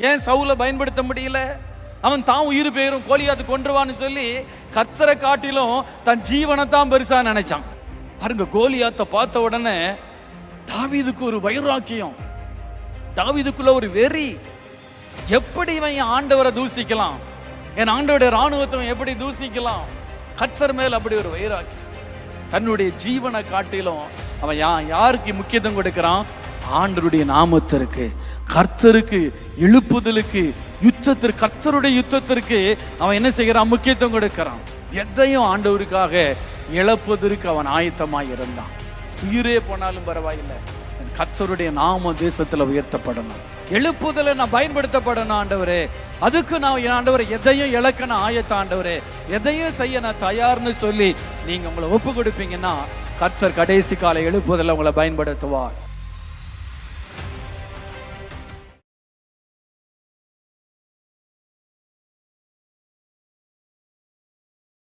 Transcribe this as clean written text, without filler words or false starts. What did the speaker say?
ஏன் சவுலை பயன்படுத்த முடியல? அவன் தான் உயிர் பெயரும் கோலியாத்து கொன்றுவான்னு சொல்லி கர்த்தரை காட்டிலும் தன் ஜீவனை தான் பெருசா நினைச்சான். பாருங்க, கோலியாத்தை பார்த்த உடனே தாவீதுக்கு ஒரு வைராக்கியம், தாவீதுக்குள்ள ஒரு வெறி. எப்படி இவன் என் ஆண்டவரை தூசிக்கலாம், என் ஆண்டவருடைய ராணுவத்தை எப்படி தூசிக்கலாம்? கர்த்தர் மேல் அப்படி ஒரு வைராக்கியம். தன்னுடைய ஜீவனை காட்டிலும் அவன் யாருக்கு முக்கியத்துவம் கொடுக்கிறான்? ஆண்டவருடைய நாமத்திற்கு, கர்த்தருக்கு, எழுப்புதலுக்கு, யுத்தத்திற்கு, கர்த்தருடைய யுத்தத்திற்கு அவன் என்ன செய்கிறான்? முக்கியத்துவம் கொடுக்கிறான். எதையும் ஆண்டவருக்காக இழப்பதற்கு அவன் ஆயத்தமாய் இருந்தான். உயிரே போனாலும் பரவாயில்லை, கர்த்தருடைய நாம தேசத்துல உயர்த்தப்படணும், எழுப்புதலை நான் பயன்படுத்தப்படணும் ஆண்டவரே. அதுக்கு நான் என் ஆண்டவரை எதையும் இழக்க நான் ஆயத்த ஆண்டவரே, எதையும் செய்ய நான் தயார்னு சொல்லி நீங்க உங்களை ஒப்பு கொடுப்பீங்கன்னா கர்த்தர் கடைசி கால எழுப்புதலை உங்களை பயன்படுத்துவார்.